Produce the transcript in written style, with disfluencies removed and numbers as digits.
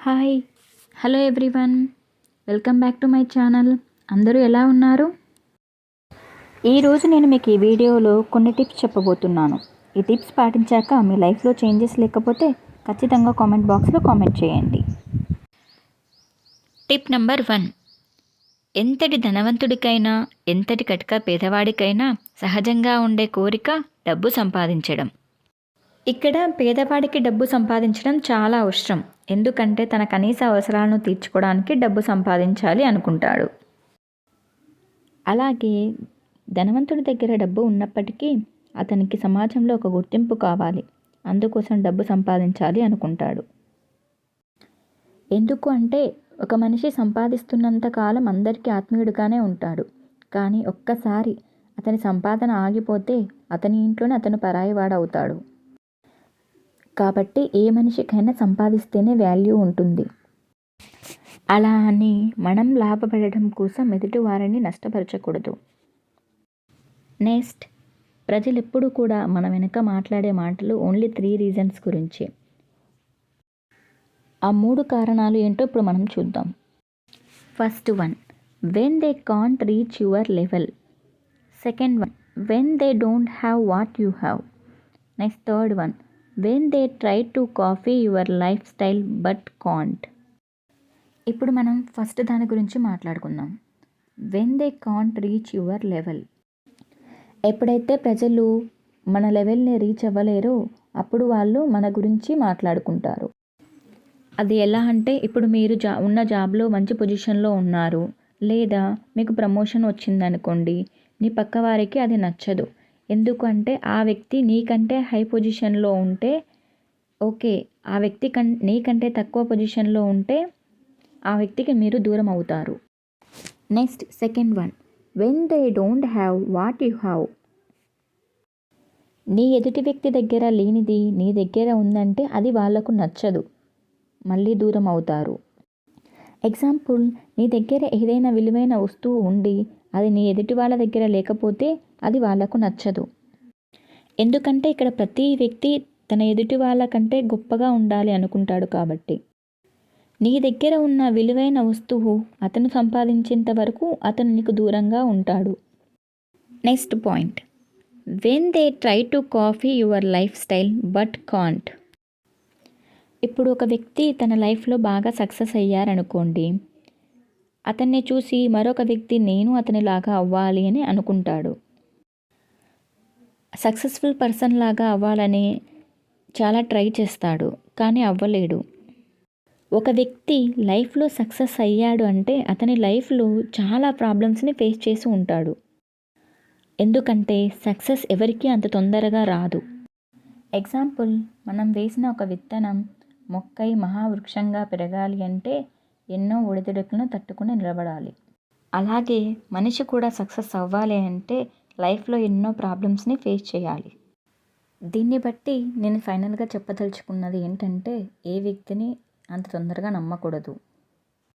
Hi hello everyone, welcome back to my channel. అందరూ ఎలా ఉన్నారు? ఈరోజు నేను మీకు ఈ వీడియోలో కొన్ని టిప్స్ చెప్పబోతున్నాను. ఈ టిప్స్ పాటించాక మీ లైఫ్లో చేంజెస్ లేకపోతే ఖచ్చితంగా కామెంట్ బాక్స్లో కామెంట్ చేయండి. Tip number 1. ఎంతటి ధనవంతుడికైనా ఎంతటి కటిక పేదవాడికైనా సహజంగా ఉండే కోరిక డబ్బు సంపాదించడం. ఇక్కడ పేదవాడికి డబ్బు సంపాదించడం చాలా అవసరం. ఎందుకంటే తన కనీస అవసరాలను తీర్చుకోవడానికి డబ్బు సంపాదించాలి అనుకుంటాడు. అలాగే ధనవంతుడి దగ్గర డబ్బు ఉన్నప్పటికీ అతనికి సమాజంలో ఒక గుర్తింపు కావాలి, అందుకోసం డబ్బు సంపాదించాలి అనుకుంటాడు. ఎందుకు అంటే ఒక మనిషి సంపాదిస్తున్నంత కాలం అందరికీ ఆత్మీయుడిగానే ఉంటాడు. కానీ ఒక్కసారి అతని సంపాదన ఆగిపోతే అతని ఇంట్లోనే అతను పరాయివాడవుతాడు. కాబట్టి ఏ మనిషికైనా సంపాదిస్తేనే వాల్యూ ఉంటుంది. అలా అని మనం లాభపడడం కోసం ఎదుటి వారిని నష్టపరచకూడదు. నెక్స్ట్, ప్రజలు ఎప్పుడు కూడా మన వెనుక మాట్లాడే మాటలు ఓన్లీ 3 రీజన్స్ గురించి. ఆ 3 కారణాలు ఏంటో ఇప్పుడు మనం చూద్దాం. First one, when they can't reach your level. Second one, when they don't have what you have. Next third one, when they try to copy your lifestyle but can't. ఇప్పుడు మనం first దాని గురించి మాట్లాడుకుందాం. when they can't reach your level. ఎప్పుడైతే ప్రజలు మన లెవెల్ని reach అవ్వలేరో అప్పుడు వాళ్ళు మన గురించి మాట్లాడుకుంటారు. అది ఎలా అంటే, ఇప్పుడు మీరు ఉన్న జాబ్లో మంచి పొజిషన్లో ఉన్నారు, లేదా మీకు ప్రమోషన్ వచ్చిందనుకోండి, నీ పక్క వారికి అది నచ్చదు. ఎందుకంటే ఆ వ్యక్తి నీకంటే హై పొజిషన్లో ఉంటే ఓకే, ఆ వ్యక్తి నీకంటే తక్కువ పొజిషన్లో ఉంటే ఆ వ్యక్తికి మీరు దూరం అవుతారు. Next second one, when they don't have what you have. నీ ఎదుటి వ్యక్తి దగ్గర లేనిది నీ దగ్గర ఉందంటే అది వాళ్లకు నచ్చదు, మళ్ళీ దూరం అవుతారు. ఎగ్జాంపుల్, నీ దగ్గర ఏదైనా విలువైన వస్తువు ఉండి అది నీ ఎదుటి వాళ్ళ దగ్గర లేకపోతే అది వాళ్లకు నచ్చదు. ఎందుకంటే ఇక్కడ ప్రతి వ్యక్తి తన ఎదుటి వాళ్ళ కంటే గొప్పగా ఉండాలి అనుకుంటాడు. కాబట్టి నీ దగ్గర ఉన్న విలువైన వస్తువు అతను సంపాదించేంత వరకు అతను నీకు దూరంగా ఉంటాడు. Next point, when they try to copy your life style but can't. ఇప్పుడు ఒక వ్యక్తి తన లైఫ్లో బాగా సక్సెస్ అయ్యారనుకోండి, అతన్ని చూసి మరొక వ్యక్తి నేను అతనిలాగా అవ్వాలి అని అనుకుంటాడు. సక్సెస్ఫుల్ పర్సన్ లాగా అవ్వాలని చాలా ట్రై చేస్తాడు, కానీ అవ్వలేడు. ఒక వ్యక్తి లైఫ్లో సక్సెస్ అయ్యాడు అంటే అతని లైఫ్లో చాలా ప్రాబ్లమ్స్ని ఫేస్ చేసి ఉంటాడు. ఎందుకంటే సక్సెస్ ఎవరికీ అంత తొందరగా రాదు. ఎగ్జాంపుల్, మనం వేసిన ఒక విత్తనం మొక్కై మహావృక్షంగా పెరగాలి అంటే ఎన్నో ఒడిదుడుకులను తట్టుకుని నిలబడాలి. అలాగే మనిషి కూడా సక్సెస్ అవ్వాలి అంటే లైఫ్లో ఎన్నో ప్రాబ్లమ్స్ని ఫేస్ చేయాలి. దీన్ని బట్టి నేను ఫైనల్గా చెప్పదలుచుకున్నది ఏంటంటే, ఏ వ్యక్తిని అంత తొందరగా నమ్మకూడదు.